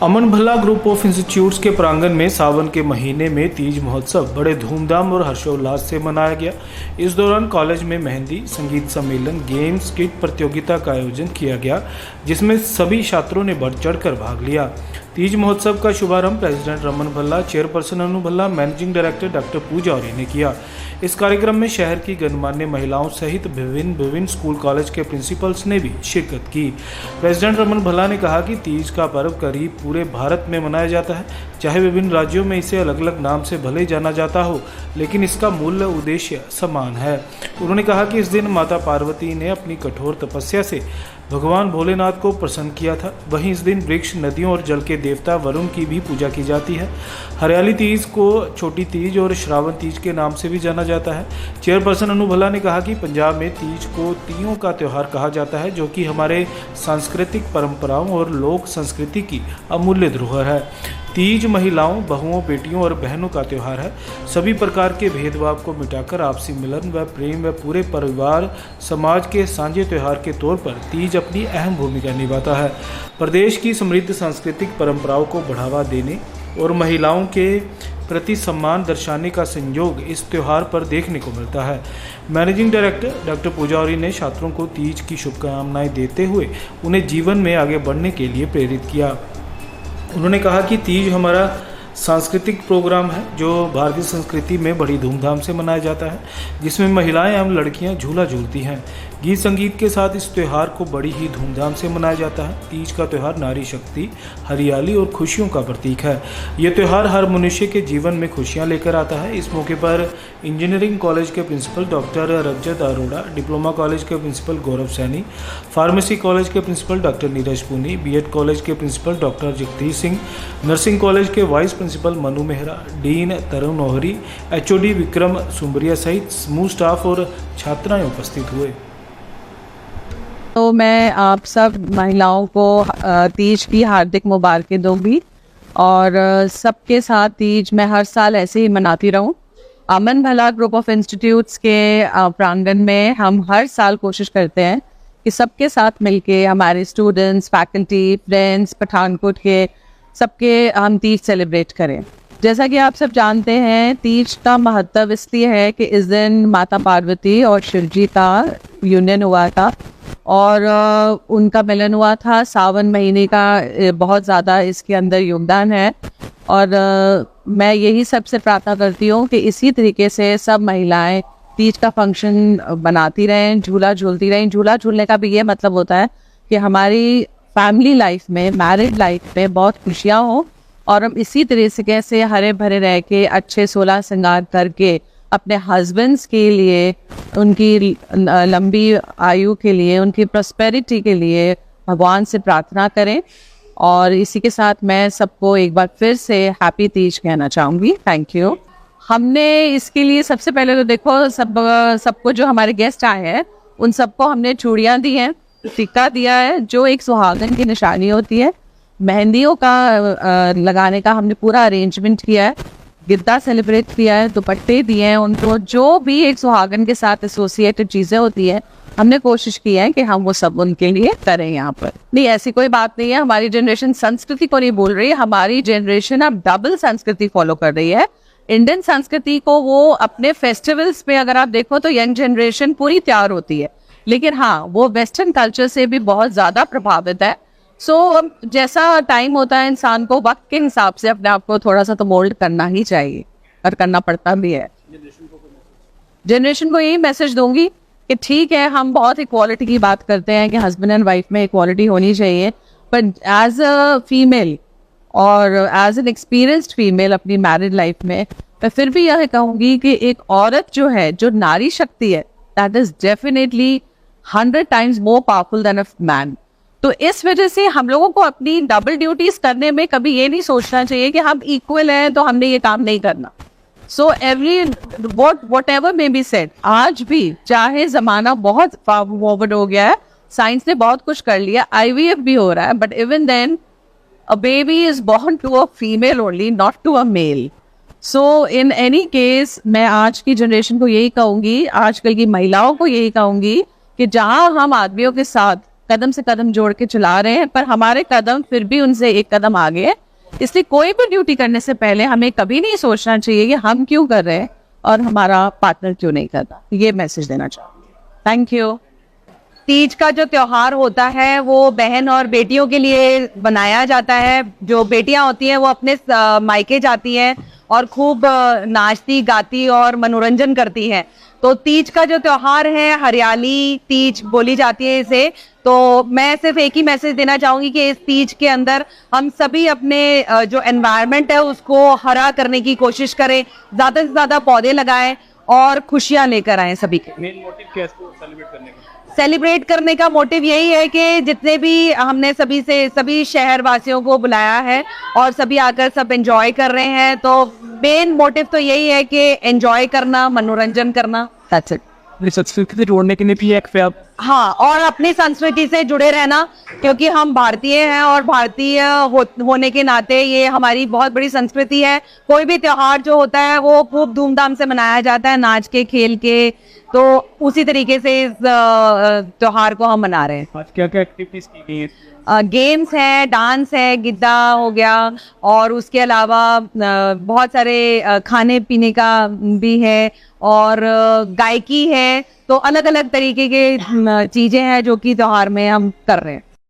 अमन भला group of institutes के प्रांगण में सावन के महीने में तीज महोत्सव बड़े धूमधाम और हर्षोल्लास से मनाया गया। इस दौरान कॉलेज में मेहंदी, संगीत सम्मेलन, गेम्स, किट प्रतियोगिता का आयोजन किया गया, जिसमें सभी छात्रों ने बढ़ चढ़कर भाग लिया। तीज महोत्सव का शुभारंभ प्रेसिडेंट रमन भल्ला, चेयरपर्सन अनु भल्ला, मैनेजिंग डायरेक्टर डॉक्टर पूजा औरी ने किया। इस कार्यक्रम में शहर की गणमान्य महिलाओं सहित विभिन्न स्कूल कॉलेज के प्रिंसिपल्स ने भी शिरकत की। प्रेसिडेंट रमन भल्ला ने कहा कि तीज का पर्व करीब पूरे भारत में मनाया जाता है। चाहे विभिन्न राज्यों में इसे अलग अलग नाम से भले जाना जाता हो, लेकिन इसका मूल उद्देश्य समान है। उन्होंने कहा कि इस दिन माता पार्वती ने अपनी कठोर तपस्या से भगवान भोलेनाथ को प्रसन्न किया था। वहीं इस दिन वृक्ष, नदियों और जल के देवता वरुण की भी पूजा की जाती है। हरियाली तीज को छोटी तीज और श्रावण तीज के नाम से भी जाना जाता है। चेयरपर्सन अनु भल्ला ने कहा कि पंजाब में तीज को तीयों का त्यौहार कहा जाता है, जो कि हमारे सांस्कृतिक परंपराओं और लोक संस्कृति की अमूल्य धरोहर है। तीज महिलाओं, बहुओं, बेटियों और बहनों का त्यौहार है। सभी प्रकार के भेदभाव को मिटाकर आपसी मिलन व प्रेम व पूरे परिवार समाज के साझे त्यौहार के तौर पर तीज अपनी अहम भूमिका निभाता है। प्रदेश की समृद्ध सांस्कृतिक परंपराओं को बढ़ावा देने और महिलाओं के प्रति सम्मान दर्शाने का संयोग इस त्यौहार पर देखने को मिलता है। मैनेजिंग डायरेक्टर डॉक्टर पूजा औरी ने छात्रों को तीज की शुभकामनाएं देते हुए उन्हें जीवन में आगे बढ़ने के लिए प्रेरित किया। उन्होंने कहा कि तीज हमारा सांस्कृतिक प्रोग्राम है, जो भारतीय संस्कृति में बड़ी धूमधाम से मनाया जाता है, जिसमें महिलाएं एवं लड़कियां झूला झूलती हैं। गीत संगीत के साथ इस त्यौहार को बड़ी ही धूमधाम से मनाया जाता है। तीज का त्यौहार नारी शक्ति, हरियाली और खुशियों का प्रतीक है। ये त्यौहार हर मनुष्य के जीवन में खुशियां लेकर आता है। इस मौके पर इंजीनियरिंग कॉलेज के principal doctor Rajat Arora, diploma college के principal Gaurav Saini, pharmacy college के principal doctor Neeraj Pooni, BEd college के principal doctor Jagdish Singh, nursing college के vice principal Manu Mehra, dean Tarun Ohri, HOD Vikram Sumbria सहित समूह स्टाफ और छात्राएं उपस्थित हुए। तो मैं आप सब महिलाओं को तीज की हार्दिक मुबारकें दूंगी और सबके साथ तीज मैं हर साल ऐसे ही मनाती रहूं। अमन भला ग्रुप ऑफ इंस्टीट्यूट्स के प्रांगण में हम हर साल कोशिश करते हैं कि सबके साथ मिलके हमारे स्टूडेंट्स, फैकल्टी, फ्रेंड्स, पठानकोट के सबके हम तीज सेलिब्रेट करें। जैसा कि आप सब जानते हैं, तीज का महत्व इसलिए है कि इस दिन माता पार्वती और शिव जी का यूनियन हुआ था और उनका मिलन हुआ था। सावन महीने का बहुत ज़्यादा इसके अंदर योगदान है और मैं यही सबसे प्रार्थना करती हूँ कि इसी तरीके से सब महिलाएं तीज का फंक्शन बनाती रहें, झूला झूलती रहें। झूला झूलने का भी ये मतलब होता है कि हमारी फैमिली लाइफ में, मैरिड लाइफ में बहुत खुशियाँ हों और हम इसी तरह से कैसे हरे भरे रह के अच्छे 16 श्रृंगार करके अपने हस्बैंड्स के लिए, उनकी लंबी आयु के लिए, उनकी प्रॉस्पेरिटी के लिए भगवान से प्रार्थना करें। और इसी के साथ मैं सबको एक बार फिर से हैप्पी तीज कहना चाहूँगी। Thank you. हमने इसके लिए सबसे पहले तो देखो सबको जो हमारे गेस्ट आए हैं उन सबको हमने चूड़ियाँ दी हैं, टिक्का दिया है जो एक सुहागन की निशानी होती है। मेहंदियों का लगाने का हमने पूरा अरेंजमेंट किया है, गिद्दा सेलिब्रेट किया है, दुपट्टे दिए हैं उनको। जो भी एक सुहागन के साथ एसोसिएटेड चीज़ें होती हैं हमने कोशिश की है कि हम वो सब उनके लिए करें। यहाँ पर नहीं, ऐसी कोई बात नहीं है। हमारी जनरेशन संस्कृति को नहीं बोल रही है, हमारी जनरेशन अब डबल संस्कृति फॉलो कर रही है। इंडियन संस्कृति को वो अपने फेस्टिवल्स पे अगर आप देखो तो यंग जनरेशन पूरी तैयार होती है, लेकिन हाँ वो वेस्टर्न कल्चर से भी बहुत ज़्यादा प्रभावित है। जैसा टाइम होता है इंसान को वक्त के हिसाब से अपने आप को थोड़ा सा तो मोल्ड करना ही चाहिए और करना पड़ता भी है। जनरेशन को यही मैसेज दूंगी कि ठीक है, हम बहुत इक्वालिटी की बात करते हैं कि हस्बैंड एंड वाइफ में इक्वालिटी होनी चाहिए, पर एज अ फीमेल और एज एन एक्सपीरियंस्ड फीमेल अपनी मैरिड लाइफ में मैं फिर भी यह कहूँगी कि एक औरत जो है, जो नारी शक्ति है, that is definitely 100 times more powerful than a man. तो इस वजह से हम लोगों को अपनी डबल ड्यूटीज करने में कभी ये नहीं सोचना चाहिए कि हम इक्वल हैं तो हमने ये काम नहीं करना। So every what ever may be said, आज भी चाहे जमाना बहुत फॉरवर्ड हो गया है, साइंस ने बहुत कुछ कर लिया, IVF भी हो रहा है, but even then a baby is born to a female only, not to a male. So in any case मैं आज की जनरेशन को यही कहूँगी, आजकल की महिलाओं को यही कहूँगी कि जहाँ हम आदमियों के साथ कदम से कदम जोड़ के चला रहे हैं, पर हमारे कदम फिर भी उनसे एक कदम आगे है। इसलिए कोई भी ड्यूटी करने से पहले हमें कभी नहीं सोचना चाहिए कि हम क्यों कर रहे हैं और हमारा पार्टनर क्यों नहीं करता। ये मैसेज देना चाहूँगी। Thank you. तीज का जो त्योहार होता है वो बहन और बेटियों के लिए बनाया जाता है। जो बेटियां होती हैं वो अपने मायके जाती हैं और खूब नाचती गाती और मनोरंजन करती हैं। तो तीज का जो त्योहार है, हरियाली तीज बोली जाती है इसे। तो मैं सिर्फ एक ही मैसेज देना चाहूंगी कि इस तीज के अंदर हम सभी अपने जो एनवायरनमेंट है उसको हरा करने की कोशिश करें, ज्यादा से ज्यादा पौधे लगाएं और खुशियां लेकर आएं सभी के। मेन मोटिव क्या है इसको सेलिब्रेट करने का? सेलिब्रेट करने का मोटिव यही है कि जितने भी हमने सभी शहर वासियों को बुलाया है और सभी आकर सब एंजॉय कर रहे हैं। तो मेन मोटिव तो यही है कि एंजॉय करना, मनोरंजन करना। That's it. संस्कृति से जोड़ने के लिए भी एक पे आप हाँ, और अपनी संस्कृति से जुड़े रहना, क्योंकि हम भारतीय हैं और भारतीय होने के नाते ये हमारी बहुत बड़ी संस्कृति है। कोई भी त्योहार जो होता है वो खूब धूमधाम से मनाया जाता है, नाच के खेल के। तो उसी तरीके से इस त्योहार को हम मना रहे हैं। आज क्या क्या एक्टिविटीज की गई है? गेम्स है, डांस है, गिद्दा हो गया, और उसके अलावा बहुत सारे खाने पीने का भी है और गायकी है। तो अलग अलग तरीके के चीजें हैं जो कि त्योहार में हम कर रहे हैं।